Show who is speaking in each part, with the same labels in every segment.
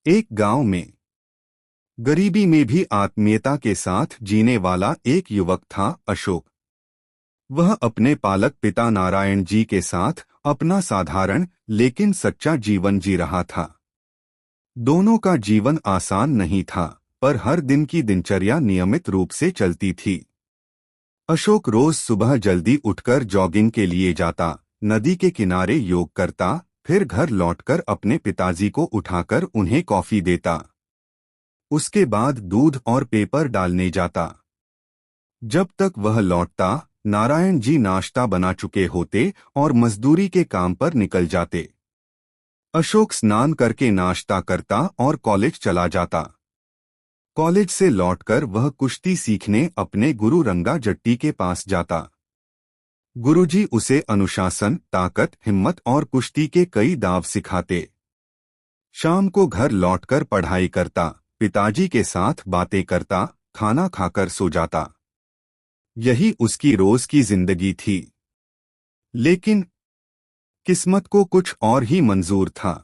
Speaker 1: एक गांव में गरीबी में भी आत्मीयता के साथ जीने वाला एक युवक था, अशोक। वह अपने पालक पिता नारायण जी के साथ अपना साधारण लेकिन सच्चा जीवन जी रहा था। दोनों का जीवन आसान नहीं था, पर हर दिन की दिनचर्या नियमित रूप से चलती थी। अशोक रोज सुबह जल्दी उठकर जॉगिंग के लिए जाता, नदी के किनारे योग करता, फिर घर लौटकर अपने पिताजी को उठाकर उन्हें कॉफी देता। उसके बाद दूध और पेपर डालने जाता। जब तक वह लौटता, नारायण जी नाश्ता बना चुके होते और मजदूरी के काम पर निकल जाते। अशोक स्नान करके नाश्ता करता और कॉलेज चला जाता। कॉलेज से लौटकर वह कुश्ती सीखने अपने गुरु रंगा जट्टी के पास जाता। गुरुजी उसे अनुशासन, ताकत, हिम्मत और कुश्ती के कई दाव सिखाते। शाम को घर लौटकर पढ़ाई करता, पिताजी के साथ बातें करता, खाना खाकर सो जाता। यही उसकी रोज की जिंदगी थी। लेकिन किस्मत को कुछ और ही मंजूर था।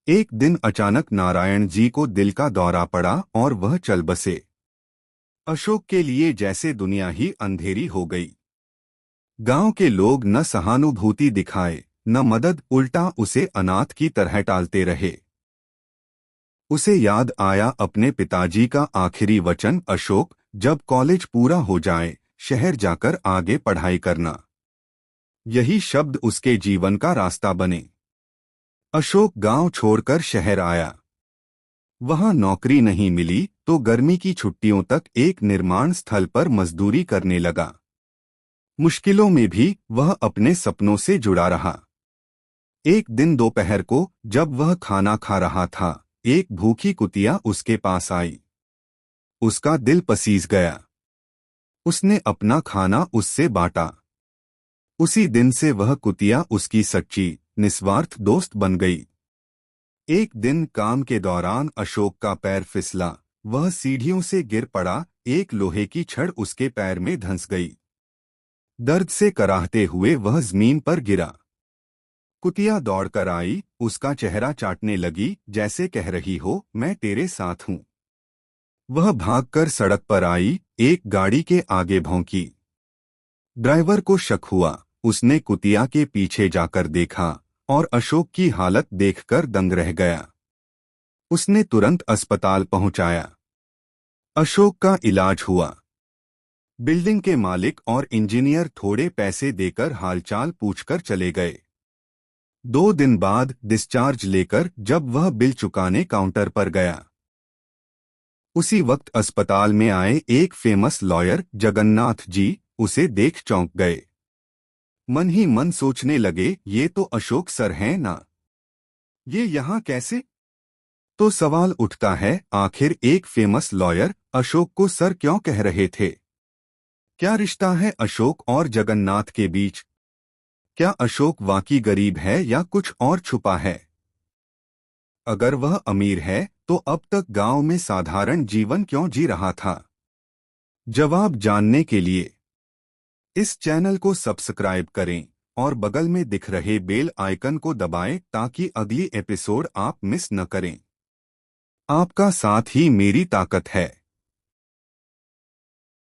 Speaker 1: एक दिन अचानक नारायण जी को दिल का दौरा पड़ा और वह चल बसे। अशोक के लिए जैसे दुनिया ही अंधेरी हो गई। गांव के लोग न सहानुभूति दिखाए न मदद, उल्टा उसे अनाथ की तरह टालते रहे। उसे याद आया अपने पिताजी का आखिरी वचन, अशोक, जब कॉलेज पूरा हो जाए शहर जाकर आगे पढ़ाई करना। यही शब्द उसके जीवन का रास्ता बने। अशोक गांव छोड़कर शहर आया। वहां नौकरी नहीं मिली तो गर्मी की छुट्टियों तक एक निर्माण स्थल पर मजदूरी करने लगा। मुश्किलों में भी वह अपने सपनों से जुड़ा रहा। एक दिन दोपहर को जब वह खाना खा रहा था, एक भूखी कुतिया उसके पास आई। उसका दिल पसीज गया। उसने अपना खाना उससे बांटा। उसी दिन से वह कुतिया उसकी सच्ची, निस्वार्थ दोस्त बन गई। एक दिन काम के दौरान अशोक का पैर फिसला। वह सीढ़ियों से गिर पड़ा। एक लोहे की छड़ उसके पैर में धंस गई। दर्द से कराहते हुए वह जमीन पर गिरा। कुतिया दौड़कर आई, उसका चेहरा चाटने लगी, जैसे कह रही हो, मैं तेरे साथ हूं। वह भागकर सड़क पर आई, एक गाड़ी के आगे भौंकी। ड्राइवर को शक हुआ। उसने कुतिया के पीछे जाकर देखा और अशोक की हालत देखकर दंग रह गया। उसने तुरंत अस्पताल पहुंचाया। अशोक का इलाज हुआ। बिल्डिंग के मालिक और इंजीनियर थोड़े पैसे देकर हालचाल पूछकर चले गए। 2 दिन बाद डिस्चार्ज लेकर जब वह बिल चुकाने काउंटर पर गया, उसी वक्त अस्पताल में आए एक फेमस लॉयर जगन्नाथ जी उसे देख चौंक गए। मन ही मन सोचने लगे, ये तो अशोक सर हैं ना, ये यहाँ कैसे? तो सवाल उठता है, आखिर एक फेमस लॉयर अशोक को सर क्यों कह रहे थे? क्या रिश्ता है अशोक और जगन्नाथ के बीच? क्या अशोक वाकई गरीब है या कुछ और छुपा है? अगर वह अमीर है तो अब तक गांव में साधारण जीवन क्यों जी रहा था? जवाब जानने के लिए इस चैनल को सब्सक्राइब करें और बगल में दिख रहे बेल आइकन को दबाएं ताकि अगली एपिसोड आप मिस न करें। आपका साथ ही मेरी ताकत है।